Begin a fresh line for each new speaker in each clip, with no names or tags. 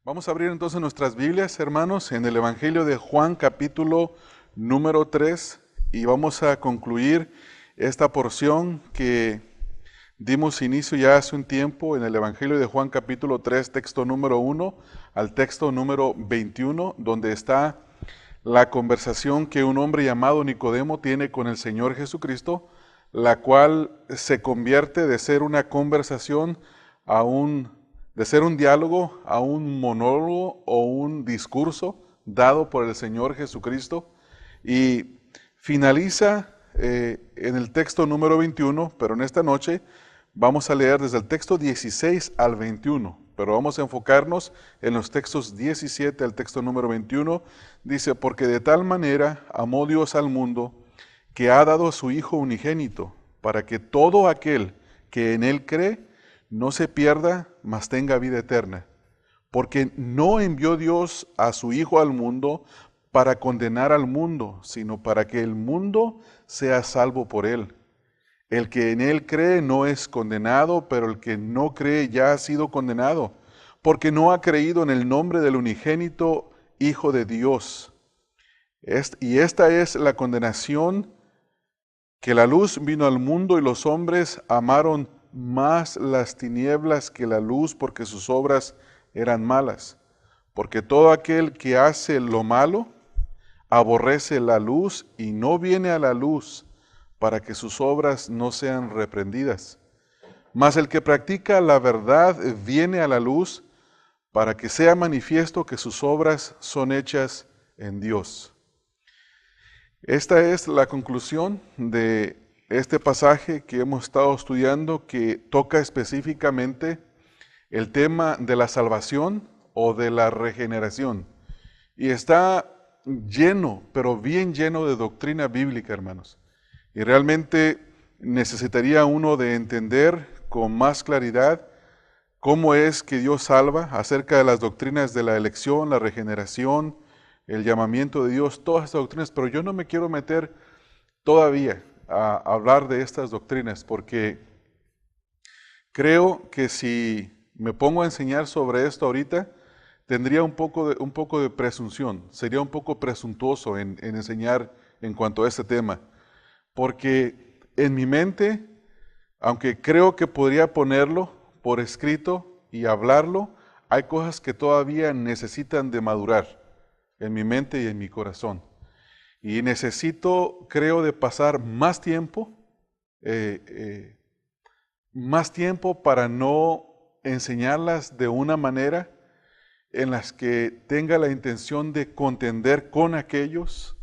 Vamos a abrir entonces nuestras Biblias, hermanos, en el Evangelio de Juan, capítulo número 3, y vamos a concluir esta porción que dimos inicio ya hace un tiempo en el Evangelio de Juan, capítulo 3, texto número 1 al texto número 21, donde está la conversación que un hombre llamado Nicodemo tiene con el Señor Jesucristo, la cual se convierte de ser una conversación de ser un diálogo a un monólogo o un discurso dado por el Señor Jesucristo, y finaliza en el texto número 21, pero en esta noche vamos a leer desde el texto 16 al 21, pero vamos a enfocarnos en los textos 17 al texto número 21. Dice: porque de tal manera amó Dios al mundo, que ha dado a su Hijo unigénito, para que todo aquel que en Él cree no se pierda, mas tenga vida eterna. Porque no envió Dios a su Hijo al mundo para condenar al mundo, sino para que el mundo sea salvo por Él. El que en Él cree no es condenado, pero el que no cree ya ha sido condenado, porque no ha creído en el nombre del unigénito Hijo de Dios. Y esta es la condenación, que la luz vino al mundo y los hombres amaron más las tinieblas que la luz, porque sus obras eran malas. Porque todo aquel que hace lo malo aborrece la luz y no viene a la luz, para que sus obras no sean reprendidas. Mas el que practica la verdad viene a la luz, para que sea manifiesto que sus obras son hechas en Dios. Esta es la conclusión de este pasaje que hemos estado estudiando, que toca específicamente el tema de la salvación o de la regeneración. Y está lleno, pero bien lleno de doctrina bíblica, hermanos. Y realmente necesitaría uno de entender con más claridad cómo es que Dios salva, acerca de las doctrinas de la elección, la regeneración, el llamamiento de Dios, todas estas doctrinas, pero yo no me quiero meter todavía a hablar de estas doctrinas, porque creo que si me pongo a enseñar sobre esto ahorita, tendría un poco de presunción, sería un poco presuntuoso en enseñar en cuanto a este tema, porque en mi mente, aunque creo que podría ponerlo por escrito y hablarlo, hay cosas que todavía necesitan de madurar en mi mente y en mi corazón. Y necesito, creo, de pasar más tiempo para no enseñarlas de una manera en las que tenga la intención de contender con aquellos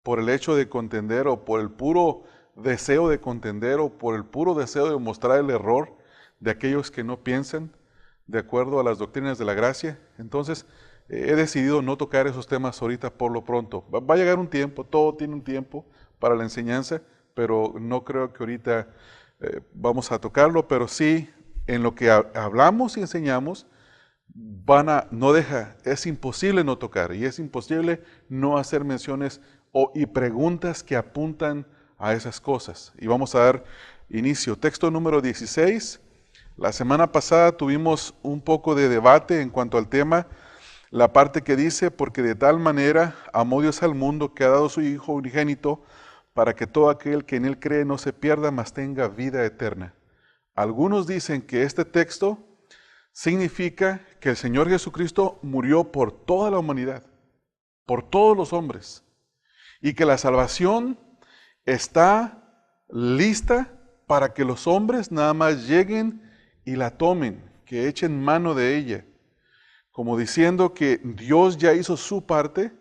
por el hecho de contender, o por el puro deseo de contender, o por el puro deseo de mostrar el error de aquellos que no piensan de acuerdo a las doctrinas de la gracia. Entonces, he decidido no tocar esos temas ahorita por lo pronto. Va a llegar un tiempo, todo tiene un tiempo para la enseñanza, pero no creo que ahorita vamos a tocarlo, pero sí en lo que hablamos y enseñamos, es imposible no tocar, y es imposible no hacer menciones y preguntas que apuntan a esas cosas. Y vamos a dar inicio. Texto número 16. La semana pasada tuvimos un poco de debate en cuanto al tema. La parte que dice: porque de tal manera amó Dios al mundo, que ha dado su Hijo unigénito, para que todo aquel que en Él cree no se pierda, mas tenga vida eterna. Algunos dicen que este texto significa que el Señor Jesucristo murió por toda la humanidad, por todos los hombres, y que la salvación está lista para que los hombres nada más lleguen y la tomen, que echen mano de ella, como diciendo que Dios ya hizo su parte,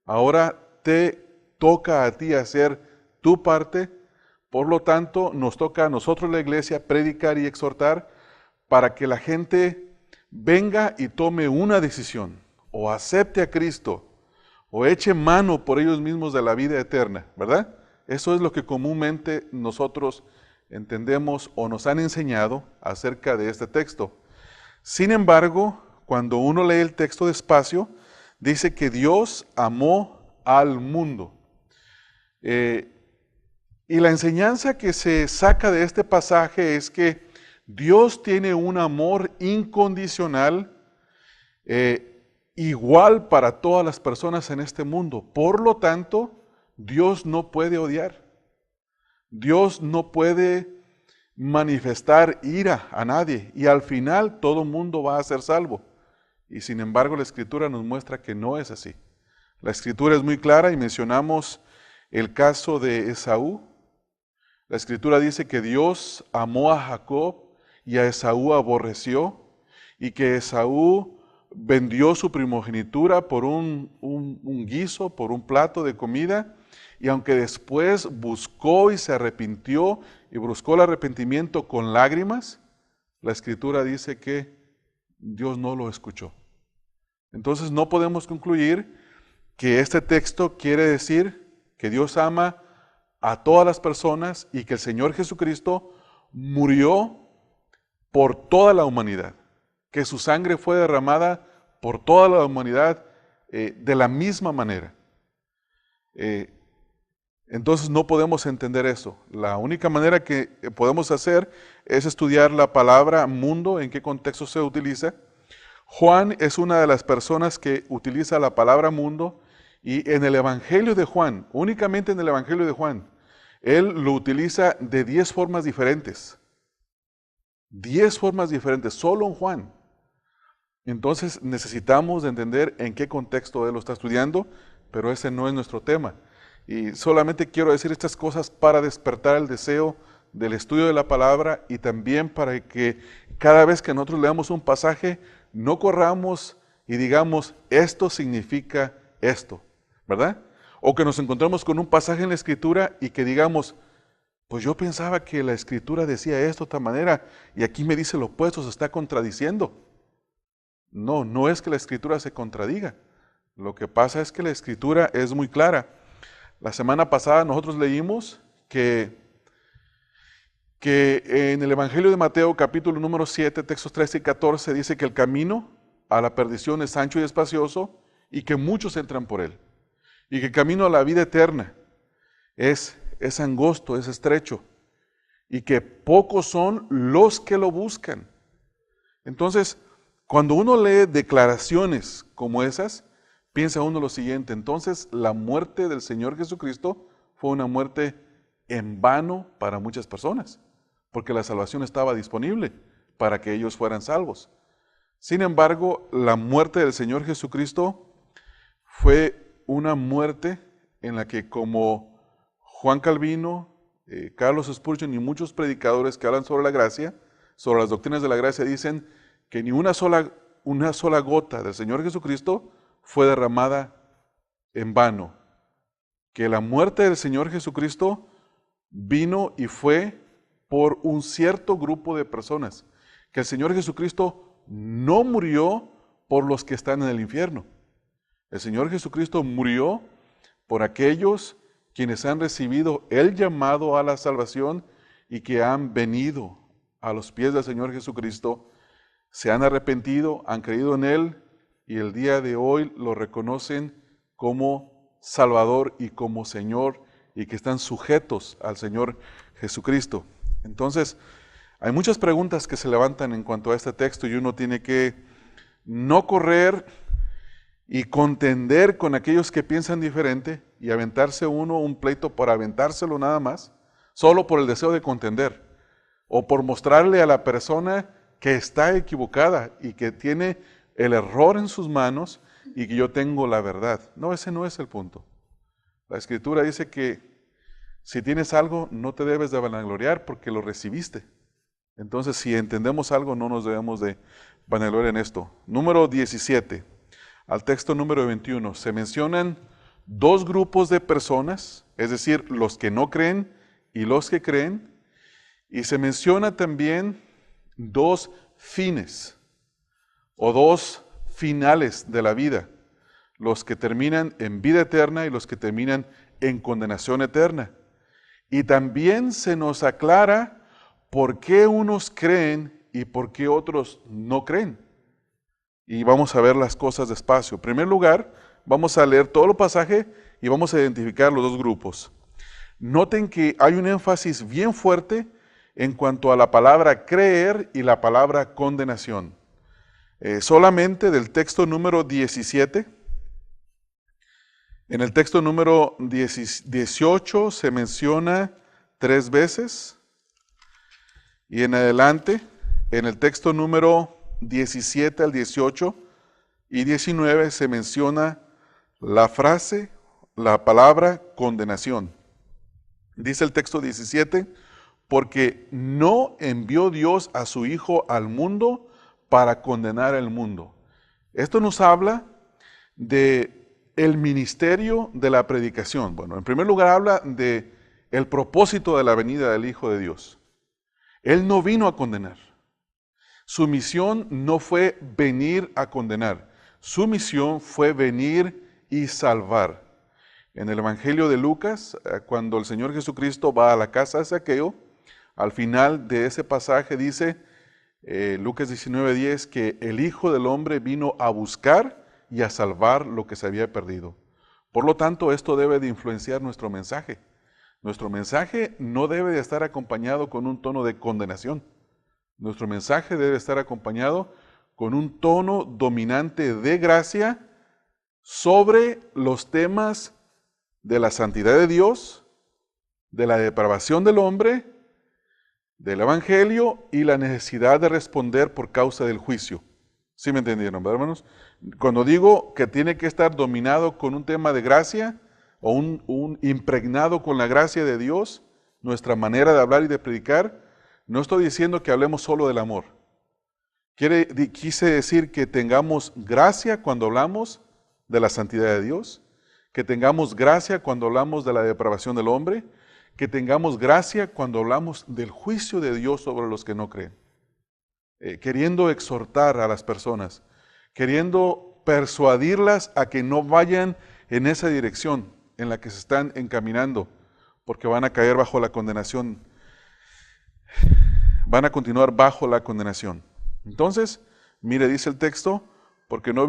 ahora te toca a ti hacer tu parte. Por lo tanto, nos toca a nosotros, la iglesia, predicar y exhortar para que la gente venga y tome una decisión, o acepte a Cristo, o eche mano por ellos mismos de la vida eterna, ¿verdad? Eso es lo que comúnmente nosotros entendemos o nos han enseñado acerca de este texto. Sin embargo, cuando uno lee el texto despacio, dice que Dios amó al mundo. Y la enseñanza que se saca de este pasaje es que Dios tiene un amor incondicional igual para todas las personas en este mundo. Por lo tanto, Dios no puede odiar. Dios no puede manifestar ira a nadie y al final todo mundo va a ser salvo. Y sin embargo la Escritura nos muestra que no es así. La Escritura es muy clara y mencionamos el caso de Esaú. La Escritura dice que Dios amó a Jacob y a Esaú aborreció y que Esaú vendió su primogenitura por un guiso, por un plato de comida, y aunque después buscó y se arrepintió y buscó el arrepentimiento con lágrimas, la Escritura dice que Dios no lo escuchó. Entonces no podemos concluir que este texto quiere decir que Dios ama a todas las personas y que el Señor Jesucristo murió por toda la humanidad, que su sangre fue derramada por toda la humanidad de la misma manera. Entonces no podemos entender eso. La única manera que podemos hacer es estudiar la palabra mundo, en qué contexto se utiliza. Juan es una de las personas que utiliza la palabra mundo y en el Evangelio de Juan, únicamente en el Evangelio de Juan, él lo utiliza de 10 formas diferentes. 10 formas diferentes, solo en Juan. Entonces necesitamos de entender en qué contexto él lo está estudiando, pero ese no es nuestro tema. Y solamente quiero decir estas cosas para despertar el deseo del estudio de la palabra y también para que cada vez que nosotros leamos un pasaje, no corramos y digamos, esto significa esto, ¿verdad? O que nos encontremos con un pasaje en la Escritura y que digamos, pues yo pensaba que la Escritura decía esto de esta manera y aquí me dice lo opuesto, se está contradiciendo. No, no es que la Escritura se contradiga. Lo que pasa es que la Escritura es muy clara. La semana pasada nosotros leímos que en el Evangelio de Mateo, capítulo número 7, textos 13 y 14, dice que el camino a la perdición es ancho y espacioso y que muchos entran por él. Y que el camino a la vida eterna es angosto, es estrecho. Y que pocos son los que lo buscan. Entonces, cuando uno lee declaraciones como esas, piensa uno lo siguiente, entonces la muerte del Señor Jesucristo fue una muerte en vano para muchas personas, porque la salvación estaba disponible para que ellos fueran salvos. Sin embargo, la muerte del Señor Jesucristo fue una muerte en la que, como Juan Calvino, Carlos Spurgeon y muchos predicadores que hablan sobre la gracia, sobre las doctrinas de la gracia, dicen que ni una sola gota del Señor Jesucristo fue derramada en vano, que la muerte del Señor Jesucristo vino y fue por un cierto grupo de personas, que el Señor Jesucristo no murió por los que están en el infierno. El Señor Jesucristo murió por aquellos quienes han recibido el llamado a la salvación y que han venido a los pies del Señor Jesucristo, se han arrepentido, han creído en Él y el día de hoy lo reconocen como Salvador y como Señor y que están sujetos al Señor Jesucristo. Entonces, hay muchas preguntas que se levantan en cuanto a este texto y uno tiene que no correr y contender con aquellos que piensan diferente y aventarse uno un pleito para aventárselo nada más, solo por el deseo de contender o por mostrarle a la persona que está equivocada y que tiene el error en sus manos y que yo tengo la verdad. No, ese no es el punto. La Escritura dice que si tienes algo, no te debes de vanagloriar porque lo recibiste. Entonces, si entendemos algo, no nos debemos de vanagloriar en esto. Número 17, al texto número 21, se mencionan dos grupos de personas, es decir, los que no creen y los que creen, y se menciona también dos fines o dos finales de la vida, los que terminan en vida eterna y los que terminan en condenación eterna. Y también se nos aclara por qué unos creen y por qué otros no creen. Y vamos a ver las cosas despacio. En primer lugar, vamos a leer todo el pasaje y vamos a identificar los dos grupos. Noten que hay un énfasis bien fuerte en cuanto a la palabra creer y la palabra condenación. solamente del texto número 17. En el texto número 18 se menciona 3 veces, y en adelante, en el texto número 17 al 18 y 19 se menciona la frase, la palabra condenación. Dice el texto 17, porque no envió Dios a su Hijo al mundo para condenar al mundo. Esto nos habla de el ministerio de la predicación. Bueno, en primer lugar habla de el propósito de la venida del Hijo de Dios. Él no vino a condenar. Su misión no fue venir a condenar. Su misión fue venir y salvar. En el Evangelio de Lucas, cuando el Señor Jesucristo va a la casa de Zaqueo, al final de ese pasaje dice, Lucas 19:10, que el Hijo del Hombre vino a buscar y a salvar lo que se había perdido. Por lo tanto, esto debe de influenciar nuestro mensaje. Nuestro mensaje no debe de estar acompañado con un tono de condenación. Nuestro mensaje debe estar acompañado con un tono dominante de gracia sobre los temas de la santidad de Dios, de la depravación del hombre, del Evangelio y la necesidad de responder por causa del juicio. ¿Sí me entendieron, ¿verdad, hermanos? Cuando digo que tiene que estar dominado con un tema de gracia o un impregnado con la gracia de Dios, nuestra manera de hablar y de predicar, no estoy diciendo que hablemos solo del amor. Quise decir que tengamos gracia cuando hablamos de la santidad de Dios, que tengamos gracia cuando hablamos de la depravación del hombre, que tengamos gracia cuando hablamos del juicio de Dios sobre los que no creen. Queriendo exhortar a las personas, queriendo persuadirlas a que no vayan en esa dirección en la que se están encaminando, porque van a caer bajo la condenación, van a continuar bajo la condenación. Entonces, mire, dice el texto, porque no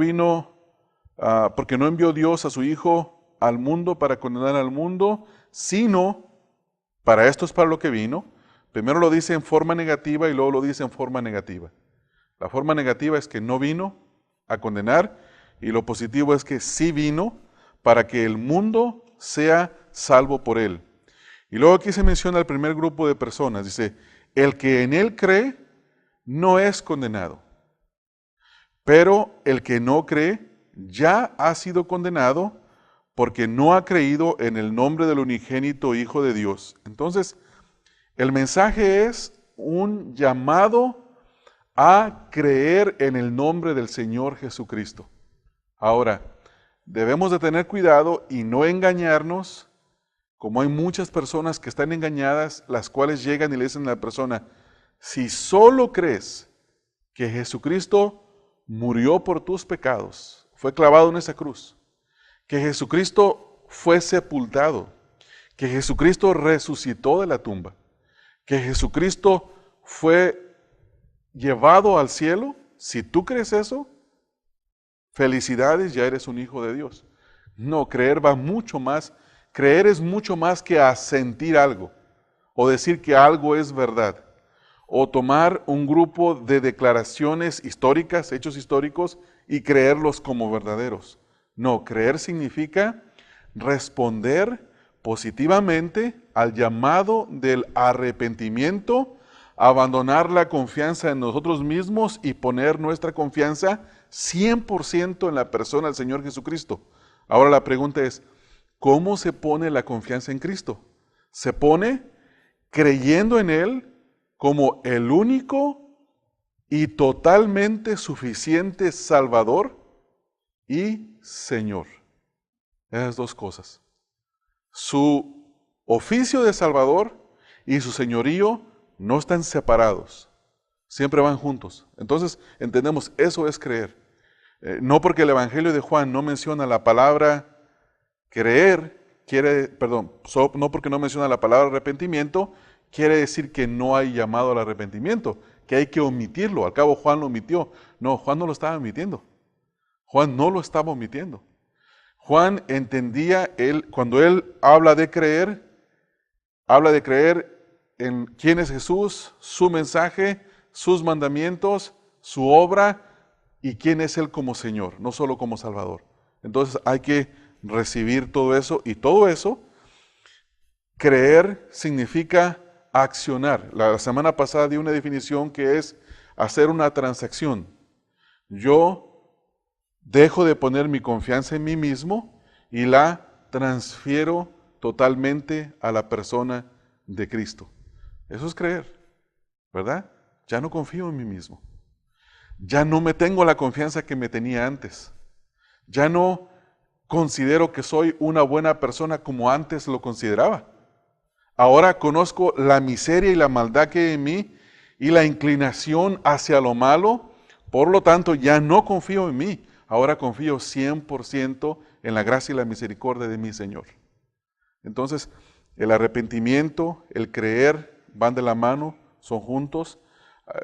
envió Dios a su Hijo al mundo para condenar al mundo, sino, para esto es para lo que vino. Primero lo dice en forma negativa y luego lo dice en forma negativa. La forma negativa es que no vino a condenar, y lo positivo es que sí vino para que el mundo sea salvo por él. Y luego aquí se menciona el primer grupo de personas. Dice, el que en él cree no es condenado, pero el que no cree ya ha sido condenado porque no ha creído en el nombre del unigénito Hijo de Dios. Entonces, el mensaje es un llamado a creer en el nombre del Señor Jesucristo. Ahora, debemos de tener cuidado y no engañarnos, como hay muchas personas que están engañadas, las cuales llegan y le dicen a la persona, si solo crees que Jesucristo murió por tus pecados, fue clavado en esa cruz, que Jesucristo fue sepultado, que Jesucristo resucitó de la tumba, que Jesucristo fue llevado al cielo, si tú crees eso, felicidades, ya eres un hijo de Dios. No, creer va mucho más. Creer es mucho más que asentir algo, o decir que algo es verdad, o tomar un grupo de declaraciones históricas, hechos históricos, y creerlos como verdaderos. No, creer significa responder positivamente al llamado del arrepentimiento, abandonar la confianza en nosotros mismos y poner nuestra confianza 100% en la persona del Señor Jesucristo. Ahora la pregunta es, ¿cómo se pone la confianza en Cristo? Se pone creyendo en Él como el único y totalmente suficiente Salvador y Señor. Esas dos cosas. Su oficio de Salvador y su señorío no están separados, siempre van juntos. Entonces entendemos, eso es creer. No porque el Evangelio de Juan no menciona la palabra creer, no porque no menciona la palabra arrepentimiento, quiere decir que no hay llamado al arrepentimiento, que hay que omitirlo. Al cabo Juan lo omitió. No, Juan no lo estaba omitiendo. Juan no lo estaba omitiendo. Juan entendía, cuando él habla de creer en quién es Jesús, su mensaje, sus mandamientos, su obra y quién es Él como Señor, no solo como Salvador. Entonces hay que recibir todo eso, y todo eso, creer significa accionar. La semana pasada di una definición que es hacer una transacción. Yo dejo de poner mi confianza en mí mismo y la transfiero totalmente a la persona de Cristo. Eso es creer, ¿verdad? Ya no confío en mí mismo. Ya no me tengo la confianza que me tenía antes. Ya no considero que soy una buena persona como antes lo consideraba. Ahora conozco la miseria y la maldad que hay en mí y la inclinación hacia lo malo. Por lo tanto, ya no confío en mí. Ahora confío 100% en la gracia y la misericordia de mi Señor. Entonces, el arrepentimiento, el creer, van de la mano, son juntos,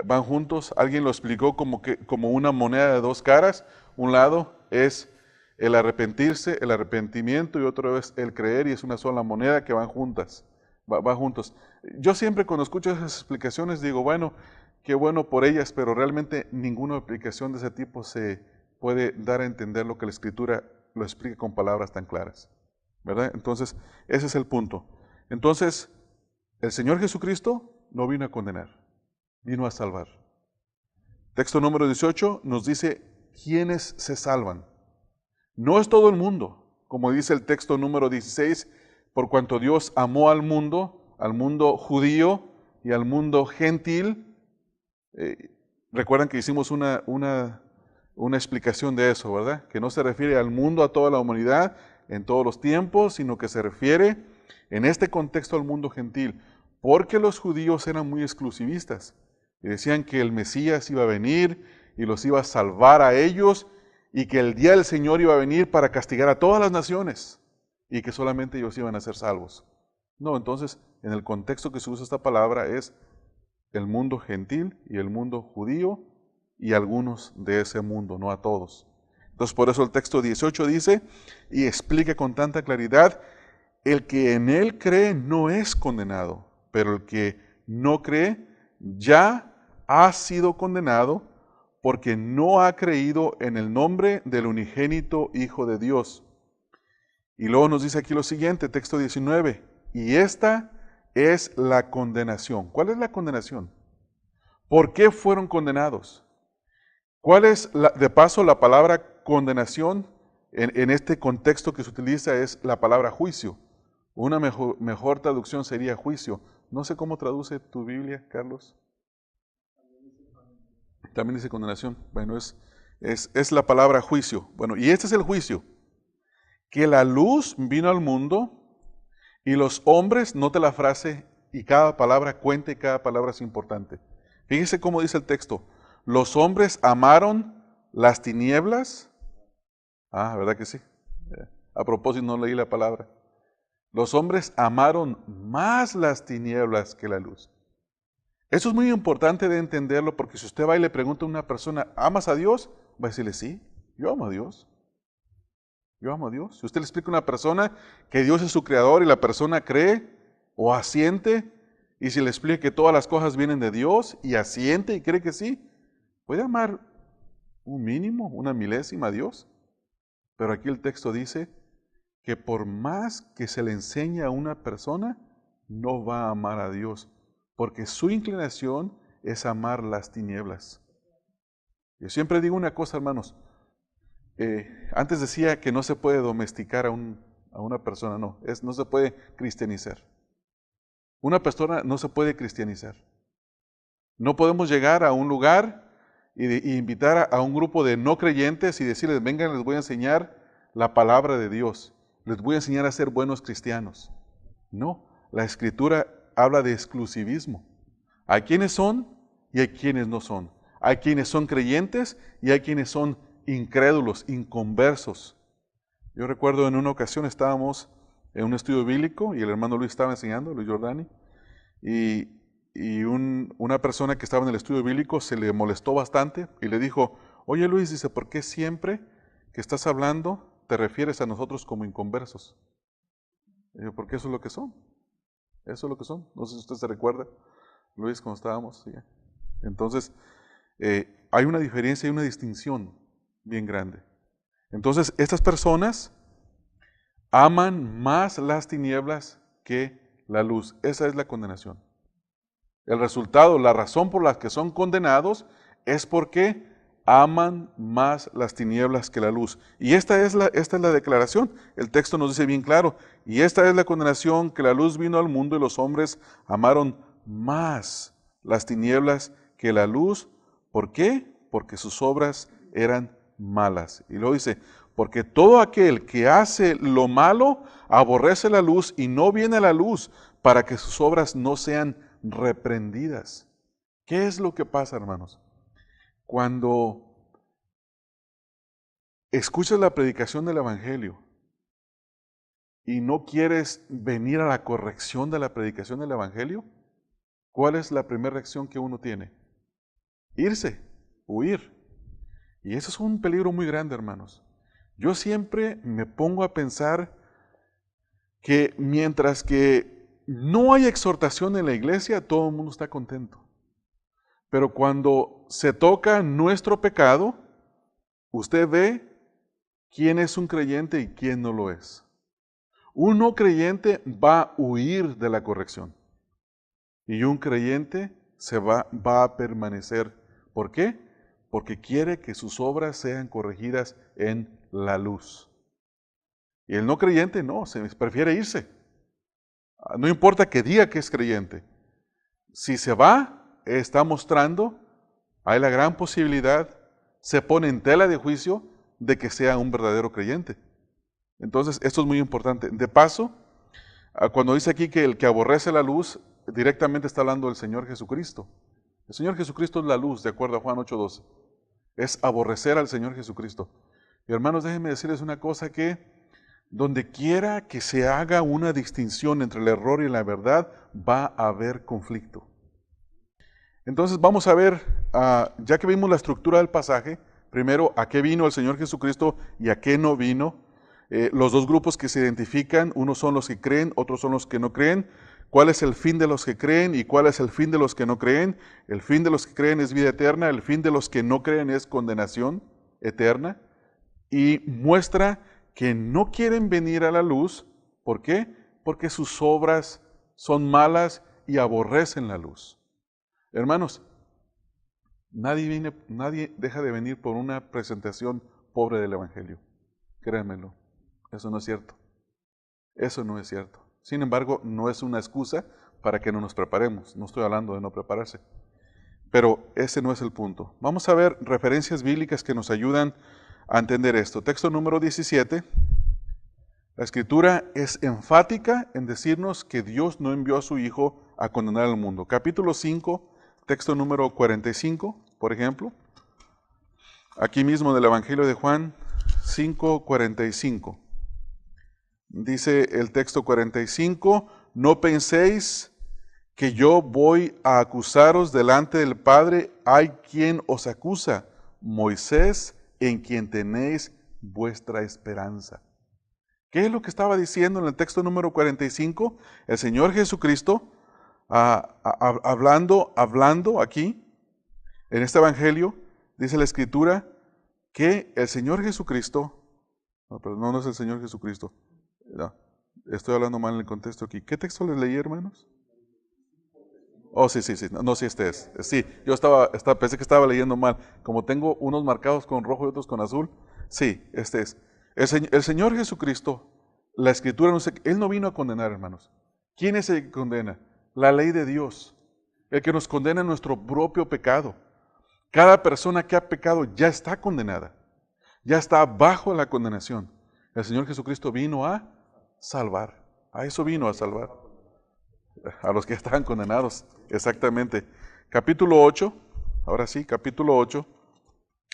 van juntos. Alguien lo explicó como una moneda de dos caras. Un lado es el arrepentirse, el arrepentimiento, y otro es el creer, y es una sola moneda que van juntas. Va juntos. Yo siempre cuando escucho esas explicaciones digo, bueno, qué bueno por ellas, pero realmente ninguna explicación de ese tipo se puede dar a entender lo que la Escritura lo explica con palabras tan claras, ¿verdad? Entonces, ese es el punto. Entonces, el Señor Jesucristo no vino a condenar, vino a salvar. Texto número 18 nos dice quiénes se salvan. No es todo el mundo, como dice el texto número 16, por cuanto Dios amó al mundo judío y al mundo gentil. Recuerdan que hicimos una explicación de eso, ¿verdad? Que no se refiere al mundo, a toda la humanidad, en todos los tiempos, sino que se refiere en este contexto al mundo gentil, porque los judíos eran muy exclusivistas y decían que el Mesías iba a venir y los iba a salvar a ellos, y que el día del Señor iba a venir para castigar a todas las naciones y que solamente ellos iban a ser salvos. No, entonces, en el contexto que se usa esta palabra es el mundo gentil y el mundo judío y algunos de ese mundo, no a todos. Entonces, por eso el texto 18 dice y explica con tanta claridad, el que en él cree no es condenado, pero el que no cree ya ha sido condenado porque no ha creído en el nombre del unigénito Hijo de Dios. Y luego nos dice aquí lo siguiente, texto 19, y esta es la condenación. ¿Cuál es la condenación? ¿Por qué fueron condenados? ¿Cuál es, de paso, la palabra condenación en este contexto que se utiliza es la palabra juicio? Una mejor traducción sería juicio. No sé cómo traduce tu Biblia, Carlos. También dice condenación. Bueno, es la palabra juicio. Bueno, y este es el juicio. Que la luz vino al mundo y los hombres, note la frase, y cada palabra cuenta y cada palabra es importante. Fíjese cómo dice el texto. Los hombres amaron las tinieblas. Ah, ¿verdad que sí? A propósito, no leí la palabra. Los hombres amaron más las tinieblas que la luz. Eso es muy importante de entenderlo, porque si usted va y le pregunta a una persona, ¿amas a Dios? Va a decirle, sí, yo amo a Dios. Yo amo a Dios. Si usted le explica a una persona que Dios es su creador y la persona cree o asiente, y si le explica que todas las cosas vienen de Dios y asiente y cree que sí, puede amar un mínimo, una milésima a Dios. Pero aquí el texto dice que por más que se le enseñe a una persona, no va a amar a Dios, porque su inclinación es amar las tinieblas. Yo siempre digo una cosa, hermanos. Antes decía que no se puede domesticar a una persona, no se puede cristianizar. Una persona no se puede cristianizar. No podemos llegar a un lugar y invitar a un grupo de no creyentes y decirles, vengan, les voy a enseñar la palabra de Dios. Les voy a enseñar a ser buenos cristianos. No, la Escritura habla de exclusivismo. Hay quienes son y hay quienes no son. Hay quienes son creyentes y hay quienes son incrédulos, inconversos. Yo recuerdo en una ocasión estábamos en un estudio bíblico y el hermano Luis estaba enseñando, Luis Giordani, y una persona que estaba en el estudio bíblico se le molestó bastante y le dijo, oye Luis, dice, ¿por qué siempre que estás hablando te refieres a nosotros como inconversos? Y yo, porque eso es lo que son. Eso es lo que son. No sé si usted se recuerda, Luis, cuando estábamos. ¿Sí? Entonces, hay una diferencia y una distinción. bien grande. Entonces, estas personas aman más las tinieblas que la luz. Esa es la condenación. El resultado, la razón por la que son condenados es porque aman más las tinieblas que la luz. Y esta es la declaración. El texto nos dice bien claro. Y esta es la condenación, que la luz vino al mundo y los hombres amaron más las tinieblas que la luz. ¿Por qué? Porque sus obras eran malas. Y luego dice, porque todo aquel que hace lo malo aborrece la luz y no viene a la luz para que sus obras no sean reprendidas. ¿Qué es lo que pasa, hermanos? Cuando escuchas la predicación del Evangelio y no quieres venir a la corrección de la predicación del Evangelio, ¿cuál es la primera reacción que uno tiene? Irse, huir. Y eso es un peligro muy grande, hermanos. Yo siempre me pongo a pensar que mientras que no hay exhortación en la iglesia, todo el mundo está contento. Pero cuando se toca nuestro pecado, usted ve quién es un creyente y quién no lo es. Un no creyente va a huir de la corrección. Y un creyente va a permanecer. ¿Por qué? Porque quiere que sus obras sean corregidas en la luz. Y el no creyente no, se prefiere irse. No importa que diga que es creyente. Si se va, está mostrando, hay la gran posibilidad, se pone en tela de juicio de que sea un verdadero creyente. Entonces, esto es muy importante. De paso, cuando dice aquí que el que aborrece la luz, directamente está hablando del Señor Jesucristo. El Señor Jesucristo es la luz, de acuerdo a Juan 8:12. Es aborrecer al Señor Jesucristo. Y hermanos, déjenme decirles una cosa, que donde quiera que se haga una distinción entre el error y la verdad, va a haber conflicto. Entonces vamos a ver, ya que vimos la estructura del pasaje, primero a qué vino el Señor Jesucristo y a qué no vino. Los dos grupos que se identifican, unos son los que creen, otros son los que no creen. ¿Cuál es el fin de los que creen y cuál es el fin de los que no creen? El fin de los que creen es vida eterna, el fin de los que no creen es condenación eterna. Y muestra que no quieren venir a la luz. ¿Por qué? Porque sus obras son malas y aborrecen la luz. Hermanos, nadie deja de venir por una presentación pobre del Evangelio. Créanmelo, eso no es cierto. Eso no es cierto. Sin embargo, no es una excusa para que no nos preparemos. No estoy hablando de no prepararse. Pero ese no es el punto. Vamos a ver referencias bíblicas que nos ayudan a entender esto. Texto número 17. La Escritura es enfática en decirnos que Dios no envió a su Hijo a condenar al mundo. Capítulo 5, texto número 45, por ejemplo. Aquí mismo del Evangelio de Juan 5:45. Dice el texto 45, no penséis que yo voy a acusaros delante del Padre, hay quien os acusa, Moisés, en quien tenéis vuestra esperanza. ¿Qué es lo que estaba diciendo en el texto número 45? El Señor Jesucristo, hablando aquí, en este Evangelio, dice la Escritura, que el Señor Jesucristo, no es el Señor Jesucristo, no, estoy hablando mal en el contexto aquí. ¿Qué texto les leí, hermanos? Oh, sí, no, sí, este es. Sí, yo pensé que estaba leyendo mal. Como tengo unos marcados con rojo y otros con azul, sí, este es. El Señor Jesucristo, la Escritura nos dice, Él no vino a condenar, hermanos. ¿Quién es el que condena? La ley de Dios, el que nos condena nuestro propio pecado. Cada persona que ha pecado ya está condenada, ya está bajo la condenación. El Señor Jesucristo vino a salvar, a eso vino a salvar. A los que estaban condenados, exactamente. Capítulo 8, ahora sí, capítulo 8,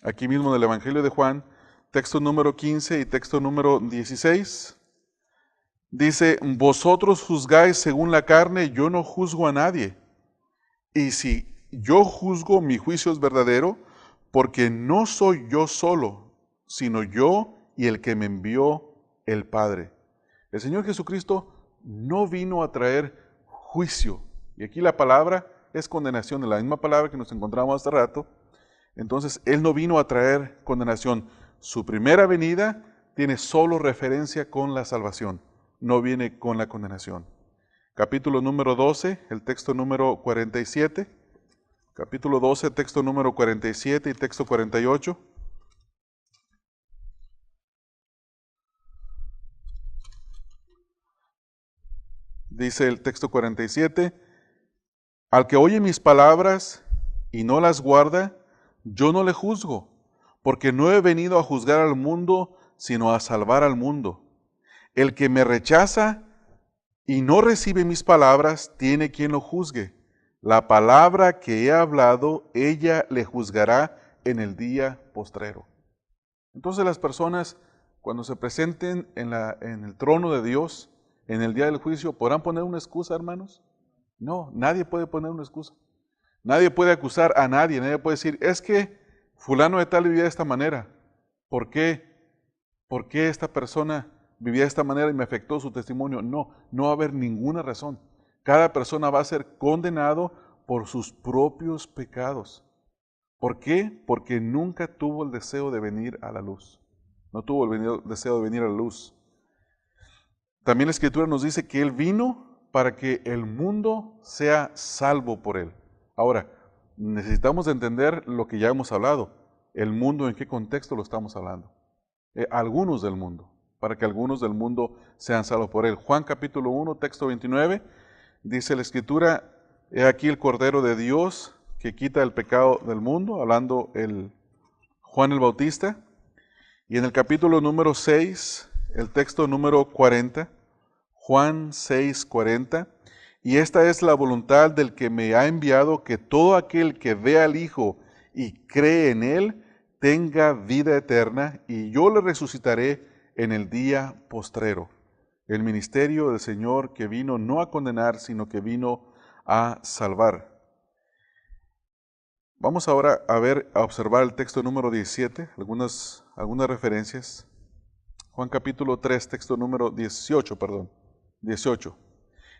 aquí mismo del Evangelio de Juan, texto número 15 y texto número 16. Dice, vosotros juzgáis según la carne, yo no juzgo a nadie. Y si yo juzgo, mi juicio es verdadero, porque no soy yo solo, sino yo y el que me envió el Padre. El Señor Jesucristo no vino a traer juicio. Y aquí la palabra es condenación, la misma palabra que nos encontramos hace rato. Entonces, Él no vino a traer condenación. su primera venida tiene solo referencia con la salvación, no viene con la condenación. Capítulo número 12, el texto número 47. Capítulo 12, texto número 47 y texto 48. Dice el texto 47, al que oye mis palabras y no las guarda, yo no le juzgo, porque no he venido a juzgar al mundo, sino a salvar al mundo. El que me rechaza y no recibe mis palabras, tiene quien lo juzgue. La palabra que he hablado, ella le juzgará en el día postrero. Entonces las personas, cuando se presenten en el trono de Dios, en el día del juicio, ¿podrán poner una excusa, hermanos? No, nadie puede poner una excusa. Nadie puede acusar a nadie, nadie puede decir, es que fulano de tal vivía de esta manera. ¿Por qué? ¿Por qué esta persona vivía de esta manera y me afectó su testimonio? No, no va a haber ninguna razón. Cada persona va a ser condenado por sus propios pecados. ¿Por qué? Porque nunca tuvo el deseo de venir a la luz. No tuvo el deseo de venir a la luz. También la Escritura nos dice que Él vino para que el mundo sea salvo por Él. Ahora, necesitamos entender lo que ya hemos hablado. El mundo, ¿en qué contexto lo estamos hablando? Algunos del mundo, para que algunos del mundo sean salvos por Él. Juan capítulo 1, texto 29, dice la Escritura, he aquí el Cordero de Dios que quita el pecado del mundo, hablando Juan el Bautista. Y en el capítulo número 6, el texto número 40, Juan 6, 40, y esta es la voluntad del que me ha enviado, que todo aquel que ve al Hijo y cree en Él, tenga vida eterna, y yo le resucitaré en el día postrero. El ministerio del Señor que vino no a condenar, sino que vino a salvar. Vamos ahora a observar el texto número 17, algunas referencias. Juan capítulo 3, texto número 18.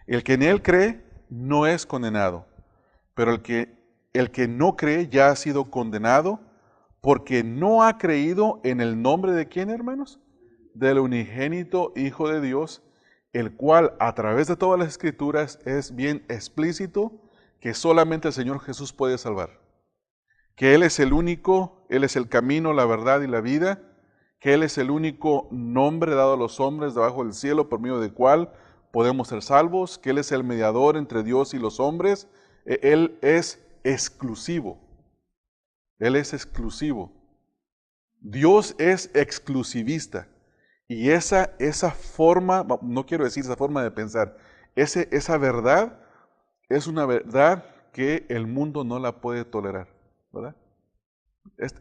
El que en Él cree no es condenado, pero el que no cree ya ha sido condenado porque no ha creído en el nombre de ¿quién, hermanos? Del unigénito Hijo de Dios, el cual a través de todas las Escrituras es bien explícito que solamente el Señor Jesús puede salvar. Que Él es el único, Él es el camino, la verdad y la vida, que Él es el único nombre dado a los hombres debajo del cielo por medio del cual podemos ser salvos, que Él es el mediador entre Dios y los hombres, Él es exclusivo. Él es exclusivo. Dios es exclusivista. Y esa forma, no quiero decir esa forma de pensar, esa verdad es una verdad que el mundo no la puede tolerar, ¿verdad?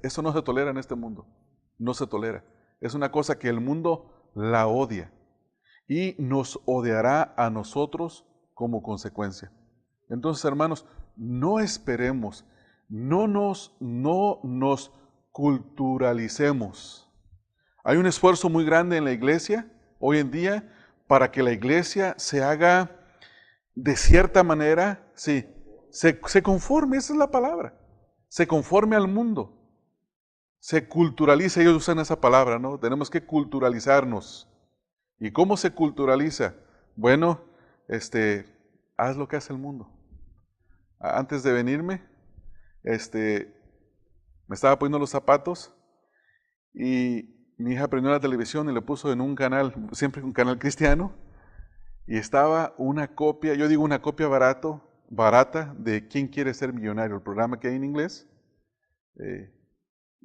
Eso no se tolera en este mundo, no se tolera. Es una cosa que el mundo la odia y nos odiará a nosotros como consecuencia. Entonces, hermanos, no esperemos, no nos culturalicemos. Hay un esfuerzo muy grande en la iglesia hoy en día para que la iglesia se haga de cierta manera, sí, se conforme, esa es la palabra, se conforme al mundo, se culturaliza, ellos usan esa palabra, ¿no? Tenemos que culturalizarnos. ¿Y cómo se culturaliza? Bueno, haz lo que hace el mundo. Antes de venirme, me estaba poniendo los zapatos y mi hija prendió la televisión y le puso en un canal, siempre un canal cristiano, y estaba una copia, yo digo una copia barata de ¿Quién quiere ser millonario? El programa que hay en inglés,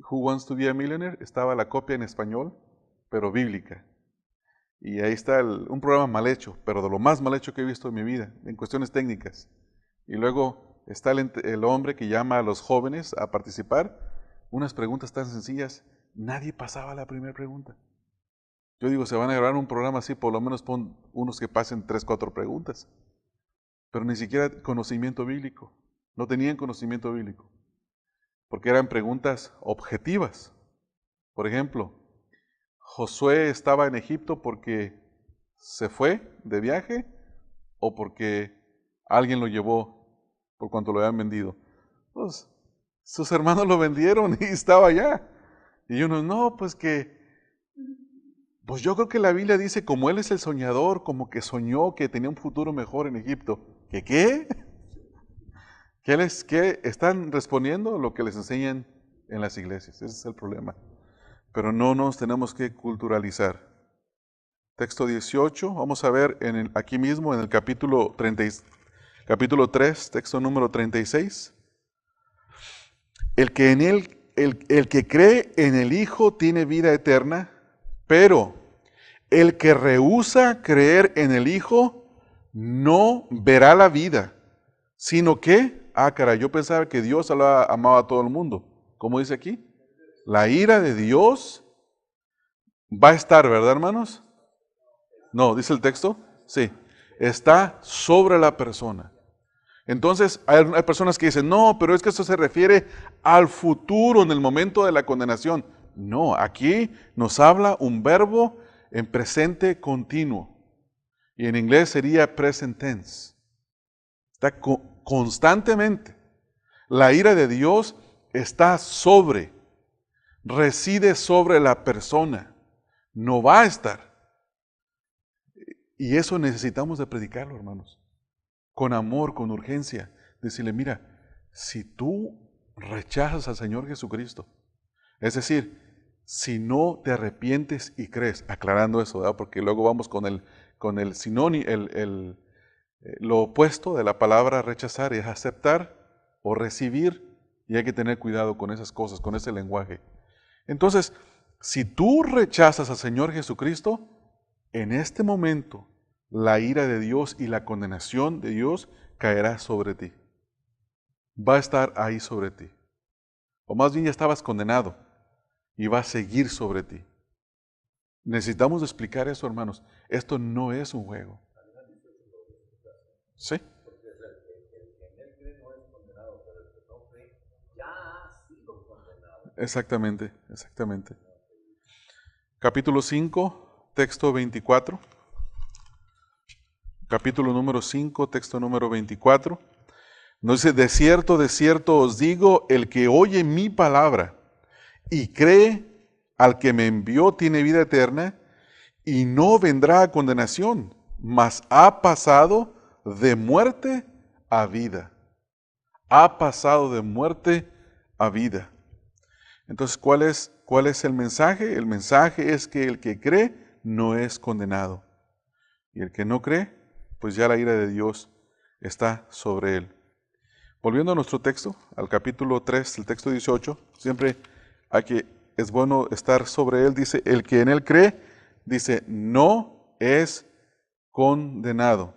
Who Wants to be a Millionaire, estaba la copia en español, pero bíblica. Y ahí está un programa mal hecho, pero de lo más mal hecho que he visto en mi vida, en cuestiones técnicas. Y luego está el hombre que llama a los jóvenes a participar, unas preguntas tan sencillas, nadie pasaba la primera pregunta. Yo digo, se van a grabar un programa así, por lo menos pon unos que pasen 3, 4 preguntas. Pero ni siquiera conocimiento bíblico, no tenían conocimiento bíblico, porque eran preguntas objetivas. Por ejemplo, ¿Josué estaba en Egipto porque se fue de viaje o porque alguien lo llevó por cuanto lo habían vendido? Pues sus hermanos lo vendieron y estaba allá. Y uno, no, pues yo creo que la Biblia dice, como él es el soñador, como que soñó que tenía un futuro mejor en Egipto. ¿Que qué? ¿Qué están respondiendo? Lo que les enseñan en las iglesias. Ese es el problema. Pero no nos tenemos que culturalizar. Texto 18, vamos a ver aquí mismo en el capítulo 3, texto número 36. El que cree en el Hijo tiene vida eterna, pero el que rehúsa creer en el Hijo no verá la vida, sino que, caray, yo pensaba que Dios amaba a todo el mundo. ¿Cómo dice aquí? La ira de Dios va a estar, ¿verdad, hermanos? No, dice el texto. Sí, está sobre la persona. Entonces, hay personas que dicen, no, pero es que eso se refiere al futuro, en el momento de la condenación. No, aquí nos habla un verbo en presente continuo. Y en inglés sería present tense. Está constantemente. La ira de Dios está reside sobre la persona. No va a estar. Y eso necesitamos de predicarlo, hermanos. Con amor, con urgencia. Decirle, mira, si tú rechazas al Señor Jesucristo, es decir, si no te arrepientes y crees, aclarando eso, ¿verdad? Porque luego vamos con el sinónimo, lo opuesto de la palabra rechazar es aceptar o recibir, y hay que tener cuidado con esas cosas, con ese lenguaje. Entonces, si tú rechazas al Señor Jesucristo, en este momento la ira de Dios y la condenación de Dios caerá sobre ti. Va a estar ahí sobre ti. O más bien ya estabas condenado y va a seguir sobre ti. Necesitamos explicar eso, hermanos. Esto no es un juego. ¿Sí? Exactamente, exactamente. Capítulo 5, texto 24. Capítulo número 5, texto número 24. Nos dice, de cierto os digo, el que oye mi palabra y cree al que me envió tiene vida eterna y no vendrá a condenación, mas ha pasado de muerte a vida. Ha pasado de muerte a vida. Entonces, ¿cuál es el mensaje? El mensaje es que el que cree no es condenado. Y el que no cree, pues ya la ira de Dios está sobre él. Volviendo a nuestro texto, al capítulo 3, el texto 18, siempre es bueno estar sobre él, dice, el que en él cree, dice, no es condenado.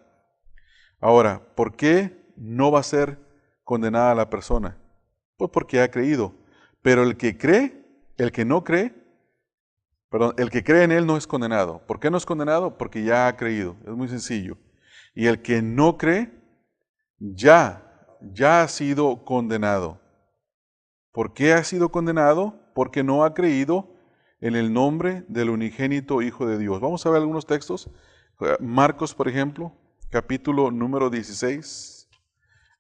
Ahora, ¿por qué no va a ser condenada la persona? Pues porque ha creído. Pero el que cree en él no es condenado. ¿Por qué no es condenado? Porque ya ha creído. Es muy sencillo. Y el que no cree, ya ha sido condenado. ¿Por qué ha sido condenado? Porque no ha creído en el nombre del unigénito Hijo de Dios. Vamos a ver algunos textos. Marcos, por ejemplo, capítulo número 16.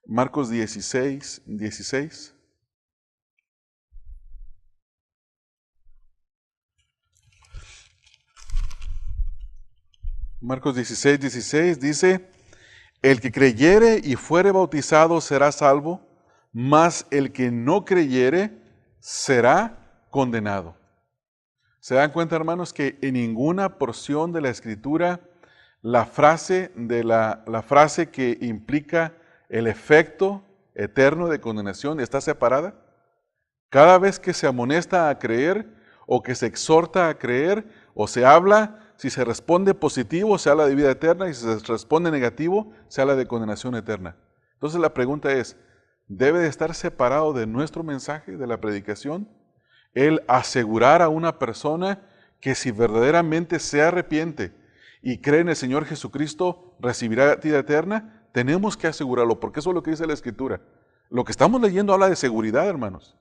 Marcos 16, 16. Marcos 16, 16 dice, el que creyere y fuere bautizado será salvo, mas el que no creyere será condenado. ¿Se dan cuenta, hermanos, que en ninguna porción de la Escritura la frase que implica el efecto eterno de condenación está separada? Cada vez que se amonesta a creer o que se exhorta a creer o se habla, si se responde positivo, se habla de vida eterna, y si se responde negativo, se habla de condenación eterna. Entonces la pregunta es, ¿debe de estar separado de nuestro mensaje, de la predicación, el asegurar a una persona que si verdaderamente se arrepiente y cree en el Señor Jesucristo, recibirá vida eterna? Tenemos que asegurarlo, porque eso es lo que dice la Escritura. Lo que estamos leyendo habla de seguridad, hermanos.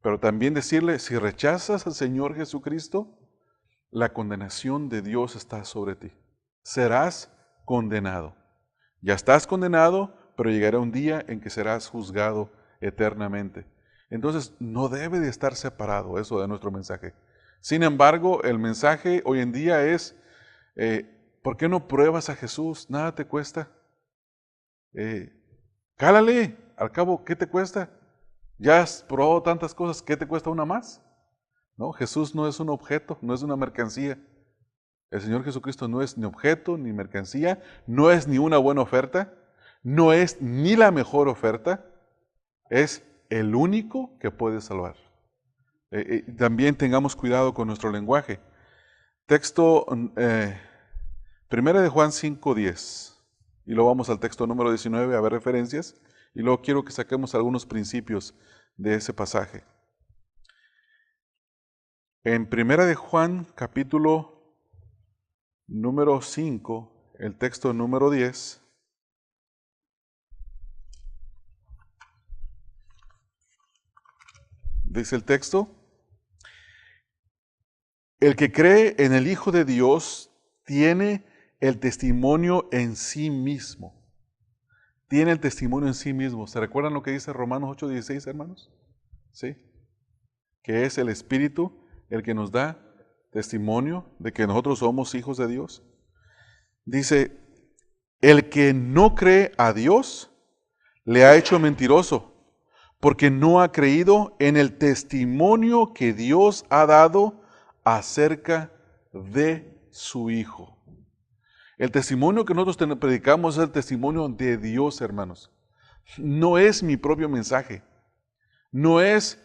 Pero también decirle, si rechazas al Señor Jesucristo, la condenación de Dios está sobre ti. Serás condenado. Ya estás condenado, pero llegará un día en que serás juzgado eternamente. Entonces, no debe de estar separado eso de nuestro mensaje. Sin embargo, el mensaje hoy en día es, ¿por qué no pruebas a Jesús? Nada te cuesta. Cálale, al cabo, ¿qué te cuesta? Ya has probado tantas cosas, ¿qué te cuesta una más? No, Jesús no es un objeto, no es una mercancía. El Señor Jesucristo no es ni objeto, ni mercancía, no es ni una buena oferta, no es ni la mejor oferta, es el único que puede salvar. También tengamos cuidado con nuestro lenguaje. Texto, primera de Juan 5:10, y luego vamos al texto número 19 a ver referencias, y luego quiero que saquemos algunos principios de ese pasaje. En primera de Juan, capítulo número 5, el texto número 10, dice el texto: el que cree en el Hijo de Dios tiene el testimonio en sí mismo. Tiene el testimonio en sí mismo. ¿Se recuerdan lo que dice Romanos 8:16, hermanos? Sí. Que es el Espíritu el que nos da testimonio de que nosotros somos hijos de Dios. Dice, el que no cree a Dios le ha hecho mentiroso, porque no ha creído en el testimonio que Dios ha dado acerca de su Hijo. El testimonio que nosotros predicamos es el testimonio de Dios, hermanos. No es mi propio mensaje, no es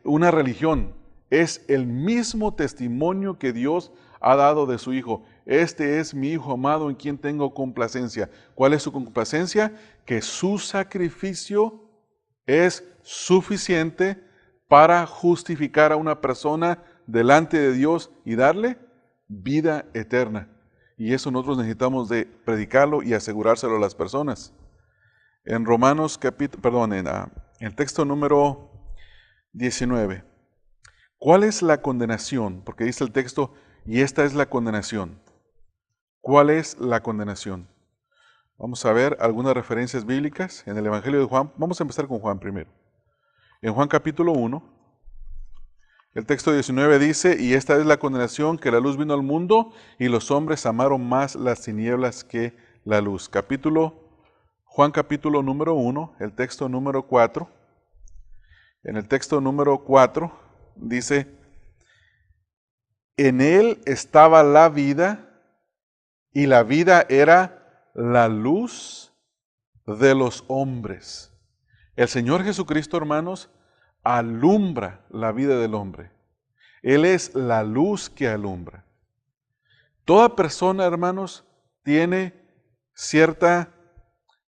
una religión, es el mismo testimonio que Dios ha dado de su Hijo. Este es mi Hijo amado en quien tengo complacencia. ¿Cuál es su complacencia? Que su sacrificio es suficiente para justificar a una persona delante de Dios y darle vida eterna. Y eso nosotros necesitamos de predicarlo y asegurárselo a las personas. En Romanos en el texto número 19. ¿Cuál es la condenación? Porque dice el texto, y esta es la condenación. ¿Cuál es la condenación? Vamos a ver algunas referencias bíblicas en el Evangelio de Juan. Vamos a empezar con Juan primero. En Juan capítulo 1, el texto 19 dice, y esta es la condenación, que la luz vino al mundo y los hombres amaron más las tinieblas que la luz. Juan capítulo número 1, el texto número 4. En el texto número 4 dice, en él estaba la vida y la vida era la luz de los hombres. El Señor Jesucristo, hermanos, alumbra la vida del hombre. Él es la luz que alumbra. Toda persona, hermanos, tiene cierta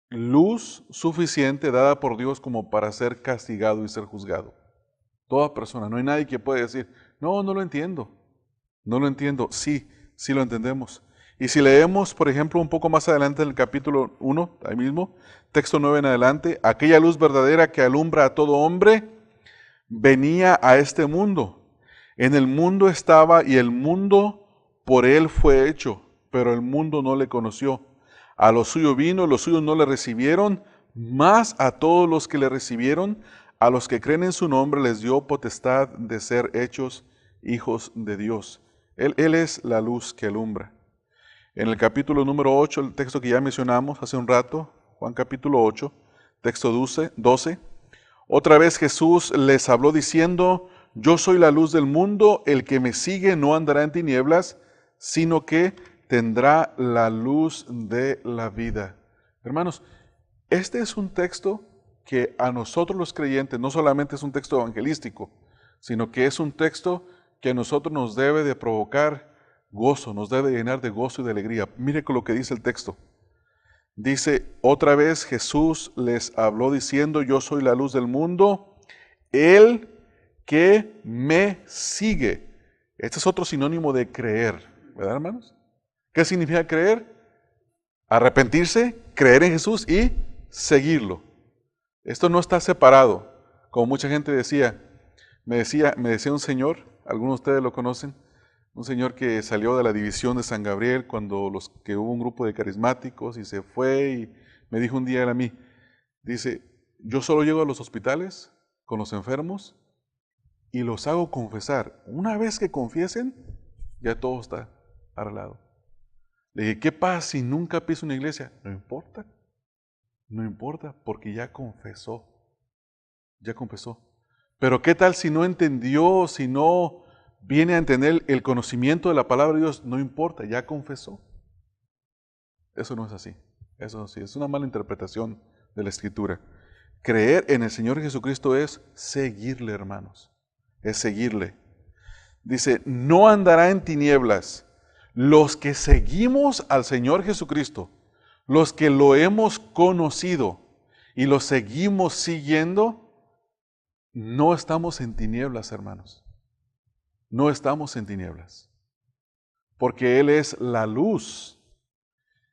luz suficiente dada por Dios como para ser castigado y ser juzgado. Toda persona. No hay nadie que pueda decir, no lo entiendo. No lo entiendo. Sí, sí lo entendemos. Y si leemos, por ejemplo, un poco más adelante en el capítulo 1, ahí mismo, texto 9 en adelante, aquella luz verdadera que alumbra a todo hombre, venía a este mundo. En el mundo estaba y el mundo por él fue hecho, pero el mundo no le conoció. A lo suyo vino, los suyos no le recibieron, mas a todos los que le recibieron, a los que creen en su nombre, les dio potestad de ser hechos hijos de Dios. Él es la luz que alumbra. En el capítulo número 8, el texto que ya mencionamos hace un rato, Juan capítulo 8, texto 12, otra vez Jesús les habló diciendo, yo soy la luz del mundo, el que me sigue no andará en tinieblas, sino que tendrá la luz de la vida. Hermanos, este es un texto que a nosotros los creyentes no solamente es un texto evangelístico, sino que es un texto que a nosotros nos debe de provocar gozo, nos debe llenar de gozo y de alegría. Mire con lo que dice el texto. Dice, otra vez Jesús les habló diciendo, yo soy la luz del mundo, el que me sigue. Este es otro sinónimo de creer, ¿verdad, hermanos? ¿Qué significa creer? Arrepentirse, creer en Jesús y seguirlo. Esto no está separado, como mucha gente me decía un señor, algunos de ustedes lo conocen, un señor que salió de la división de San Gabriel cuando hubo un grupo de carismáticos y se fue y me dijo un día a mí, dice, yo solo llego a los hospitales con los enfermos y los hago confesar. Una vez que confiesen, ya todo está arreglado. Le dije, ¿qué pasa si nunca piso una iglesia? No importa, no importa, porque ya confesó. Ya confesó. Pero ¿qué tal si no entendió, si no viene a entender el conocimiento de la palabra de Dios? No importa, ya confesó. Eso no es así. Eso sí, es una mala interpretación de la Escritura. Creer en el Señor Jesucristo es seguirle, hermanos. Es seguirle. Dice, no andará en tinieblas. Los que seguimos al Señor Jesucristo, los que lo hemos conocido y lo seguimos siguiendo, no estamos en tinieblas, hermanos. No estamos en tinieblas. Porque Él es la luz.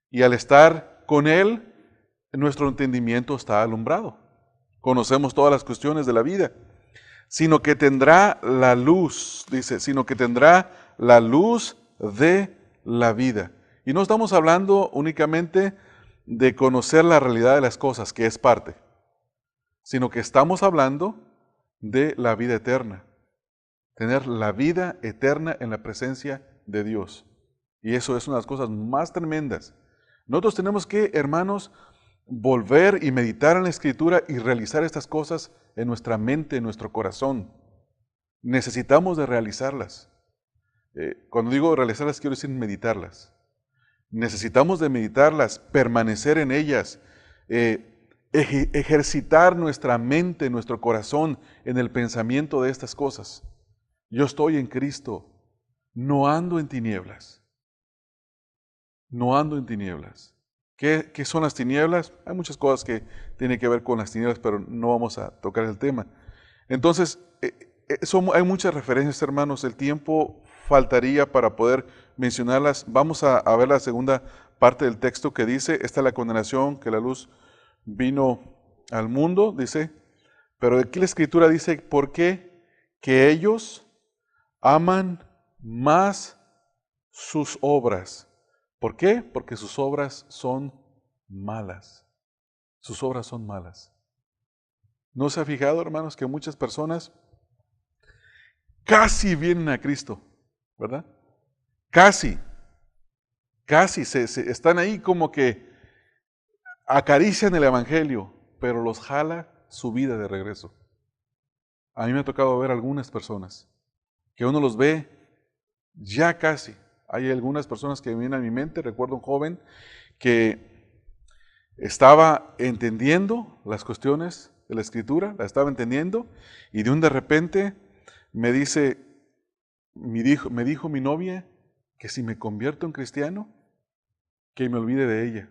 Y al estar con Él, nuestro entendimiento está alumbrado. Conocemos todas las cuestiones de la vida. Sino que tendrá la luz, dice, sino que tendrá la luz de la vida. Y no estamos hablando únicamente de conocer la realidad de las cosas, que es parte, sino que estamos hablando de la vida eterna. Tener la vida eterna en la presencia de Dios. Y eso es una de las cosas más tremendas. Nosotros tenemos que, hermanos, volver y meditar en la Escritura y realizar estas cosas en nuestra mente, en nuestro corazón. Necesitamos de realizarlas. Cuando digo realizarlas, quiero decir meditarlas. Necesitamos de meditarlas, permanecer en ellas, ejercitar nuestra mente, nuestro corazón en el pensamiento de estas cosas. Yo estoy en Cristo, no ando en tinieblas. No ando en tinieblas. ¿Qué son las tinieblas? Hay muchas cosas que tienen que ver con las tinieblas, pero no vamos a tocar el tema. Entonces, hay muchas referencias, hermanos. El tiempo faltaría para poder mencionarlas. Vamos a ver la segunda parte del texto que dice, esta es la condenación, que la luz vino al mundo, dice. Pero aquí la Escritura dice, ¿por qué? Que ellos aman más sus obras. ¿Por qué? Porque sus obras son malas. Sus obras son malas. ¿No se ha fijado, hermanos, que muchas personas casi vienen a Cristo, ¿verdad? Casi están ahí como que acarician el Evangelio, pero los jala su vida de regreso. A mí me ha tocado ver algunas personas que uno los ve ya casi. Hay algunas personas que vienen a mi mente. Recuerdo un joven que estaba entendiendo las cuestiones de la Escritura, la estaba entendiendo, y de repente me dijo mi novia que si me convierto en cristiano, que me olvide de ella.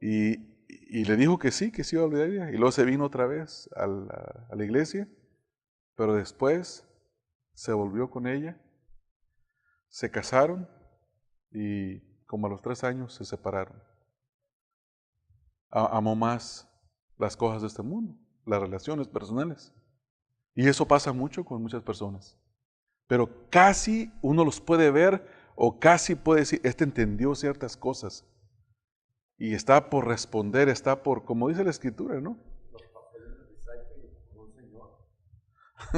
Y le dijo que sí iba a olvidar de ella. Y luego se vino otra vez a la iglesia, pero después se volvió con ella, se casaron y como a los 3 años se separaron. Amó más las cosas de este mundo, las relaciones personales. Y eso pasa mucho con muchas personas. Pero casi uno los puede ver o casi puede decir, este entendió ciertas cosas. Y está por responder, está por, como dice la Escritura, ¿no?
Los papeles de Isaac como un señor.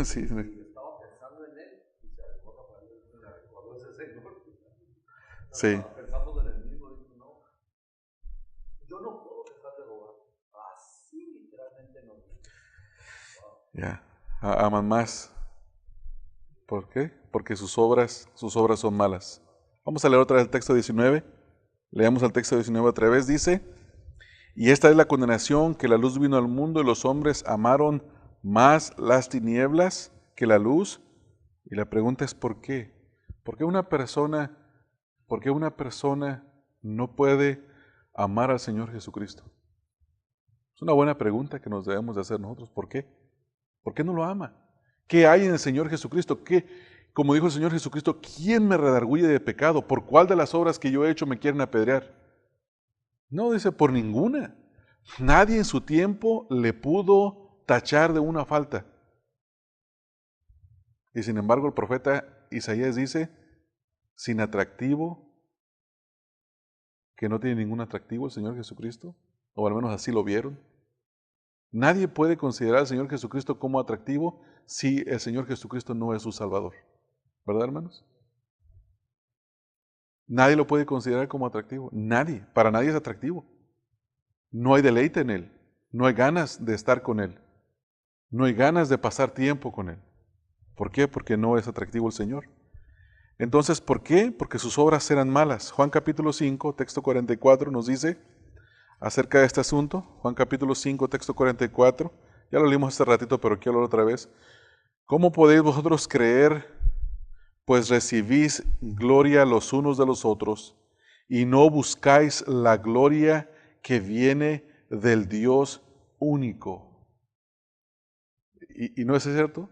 Sí.
Y estaba pensando en él y se recordó ese señor.
Sí.
Estaba pensando en el mismo y dijo, no, yo no puedo dejar de robar. Así literalmente no. Wow.
Ya, aman más. ¿Por qué? Porque sus obras son malas. Vamos a leer otra vez el texto 19. Leamos el texto 19 otra vez. Dice, y esta es la condenación, que la luz vino al mundo y los hombres amaron más las tinieblas que la luz. Y la pregunta es ¿por qué? ¿Por qué una persona no puede amar al Señor Jesucristo? Es una buena pregunta que nos debemos de hacer nosotros. ¿Por qué? ¿Por qué no lo ama? ¿Qué hay en el Señor Jesucristo? Como dijo el Señor Jesucristo, ¿quién me redarguye de pecado? ¿Por cuál de las obras que yo he hecho me quieren apedrear? No, dice, por ninguna. Nadie en su tiempo le pudo tachar de una falta. Y sin embargo el profeta Isaías dice, sin atractivo, que no tiene ningún atractivo el Señor Jesucristo. o al menos así lo vieron. Nadie puede considerar al Señor Jesucristo como atractivo si el Señor Jesucristo no es su Salvador. ¿Verdad, hermanos? Nadie lo puede considerar como atractivo. Nadie. Para nadie es atractivo. No hay deleite en Él. No hay ganas de estar con Él. No hay ganas de pasar tiempo con Él. ¿Por qué? Porque no es atractivo el Señor. Entonces, ¿por qué? Porque sus obras eran malas. Juan capítulo 5, texto 44 nos dice acerca de este asunto. Juan capítulo 5, texto 44. Ya lo leímos hace ratito, pero quiero leerlo otra vez. ¿Cómo podéis vosotros creer, pues recibís gloria los unos de los otros, y no buscáis la gloria que viene del Dios único? ¿Y no es cierto?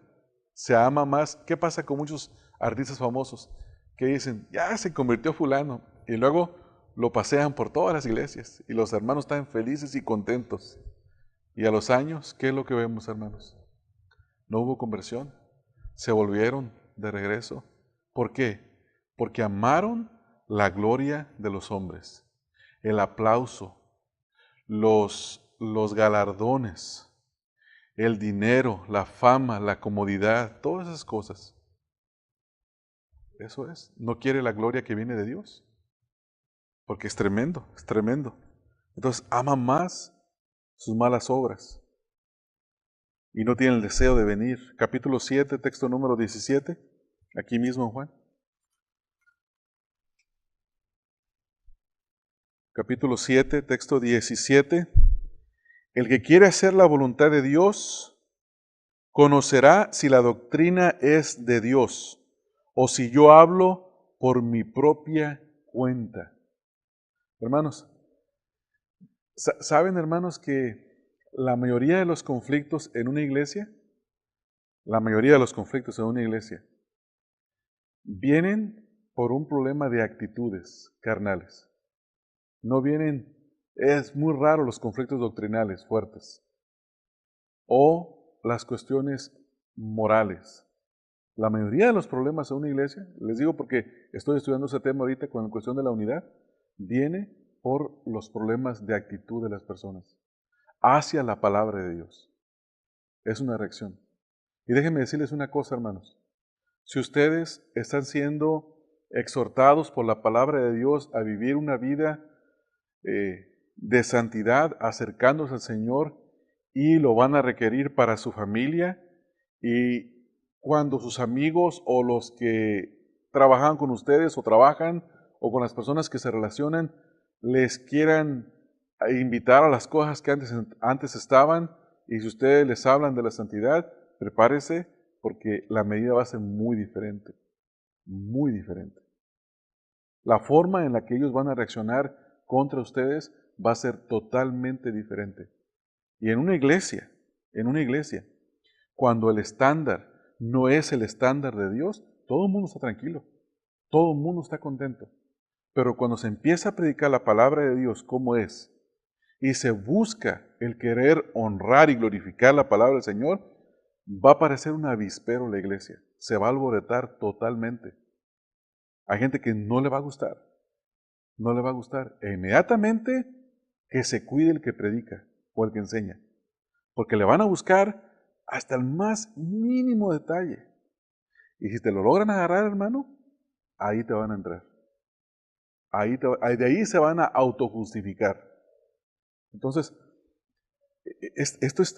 Se ama más. ¿Qué pasa con muchos artistas famosos que dicen, ya se convirtió fulano, y luego lo pasean por todas las iglesias y los hermanos están felices y contentos? Y a los años, ¿qué es lo que vemos, hermanos? No hubo conversión. Se volvieron de regreso. ¿Por qué? Porque amaron la gloria de los hombres, el aplauso, los galardones, el dinero, la fama, la comodidad, todas esas cosas. Eso es. No quiere la gloria que viene de Dios. Porque es tremendo, es tremendo. Entonces ama más sus malas obras. Y no tiene el deseo de venir. Capítulo 7, texto número 17. Aquí mismo en Juan. Capítulo 7, texto 17. El que quiere hacer la voluntad de Dios conocerá si la doctrina es de Dios o si yo hablo por mi propia cuenta. Hermanos, ¿saben, hermanos, que la mayoría de los conflictos en una iglesia, vienen por un problema de actitudes carnales? No vienen, es muy raro los conflictos doctrinales fuertes o las cuestiones morales. La mayoría de los problemas en una iglesia, les digo porque estoy estudiando ese tema ahorita con la cuestión de la unidad, viene por los problemas de actitud de las personas hacia la palabra de Dios. Es una reacción. Y déjenme decirles una cosa, hermanos. Si ustedes están siendo exhortados por la palabra de Dios a vivir una vida de santidad, acercándose al Señor, y lo van a requerir para su familia, y cuando sus amigos o los que trabajan con ustedes o trabajan o con las personas que se relacionan les quieran invitar a las cosas que antes estaban, y si ustedes les hablan de la santidad, prepárese porque la medida va a ser muy diferente, muy diferente. La forma en la que ellos van a reaccionar contra ustedes va a ser totalmente diferente. Y en una iglesia, cuando el estándar no es el estándar de Dios, todo el mundo está tranquilo, todo el mundo está contento. Pero cuando se empieza a predicar la palabra de Dios como es, y se busca el querer honrar y glorificar la palabra del Señor, va a parecer un avispero la iglesia, se va a alborotar totalmente. Hay gente que no le va a gustar, e inmediatamente que se cuide el que predica o el que enseña, porque le van a buscar hasta el más mínimo detalle. Y si te lo logran agarrar, hermano, ahí te van a entrar. De ahí se van a autojustificar. Entonces,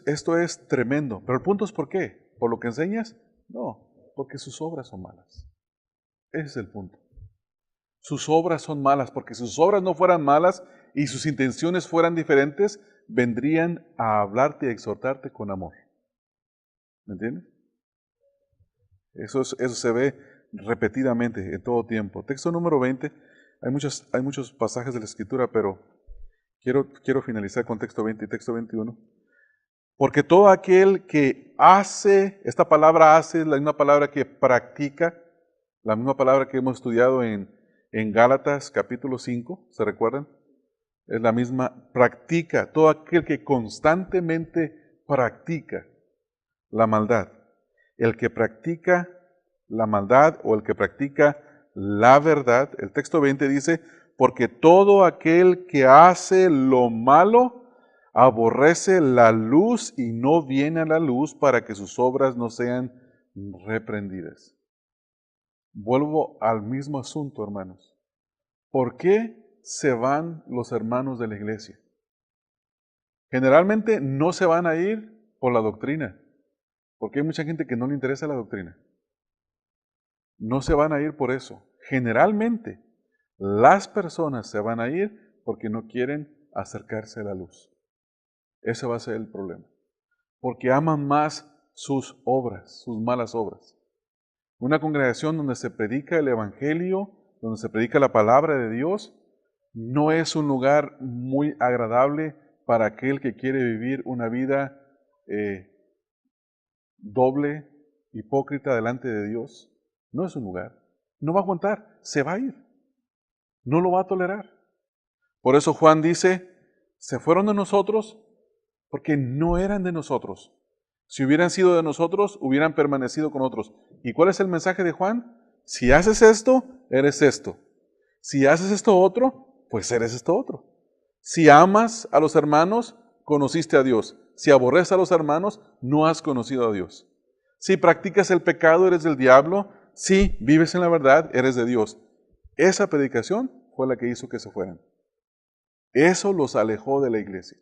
esto es tremendo. Pero el punto es ¿por qué? ¿Por lo que enseñas? No, porque sus obras son malas. Ese es el punto. Sus obras son malas, porque si sus obras no fueran malas y sus intenciones fueran diferentes, vendrían a hablarte y a exhortarte con amor. ¿Me entiendes? Eso se ve repetidamente en todo tiempo. Texto número 20. Hay muchos pasajes de la Escritura, pero quiero finalizar con texto 20 y texto 21. Porque todo aquel que hace, esta palabra hace es la misma palabra que practica, la misma palabra que hemos estudiado en Gálatas capítulo 5, ¿se recuerdan? Es la misma, practica, todo aquel que constantemente practica la maldad. El que practica la maldad o el que practica la verdad, el texto 20 dice, porque todo aquel que hace lo malo aborrece la luz y no viene a la luz para que sus obras no sean reprendidas. Vuelvo al mismo asunto, hermanos. ¿Por qué se van los hermanos de la iglesia? Generalmente no se van a ir por la doctrina, porque hay mucha gente que no le interesa la doctrina. No se van a ir por eso. Generalmente las personas se van a ir porque no quieren acercarse a la luz. Ese va a ser el problema. Porque aman más sus obras, sus malas obras. Una congregación donde se predica el Evangelio, donde se predica la palabra de Dios, no es un lugar muy agradable para aquel que quiere vivir una vida doble, hipócrita delante de Dios. No es un lugar. No va a aguantar, se va a ir. No lo va a tolerar. Por eso Juan dice, se fueron de nosotros porque no eran de nosotros. Si hubieran sido de nosotros, hubieran permanecido con otros. ¿Y cuál es el mensaje de Juan? Si haces esto, eres esto. Si haces esto otro, pues eres esto otro. Si amas a los hermanos, conociste a Dios. Si aborreces a los hermanos, no has conocido a Dios. Si practicas el pecado, eres del diablo. Si vives en la verdad, eres de Dios. Esa predicación fue la que hizo que se fueran. Eso los alejó de la iglesia.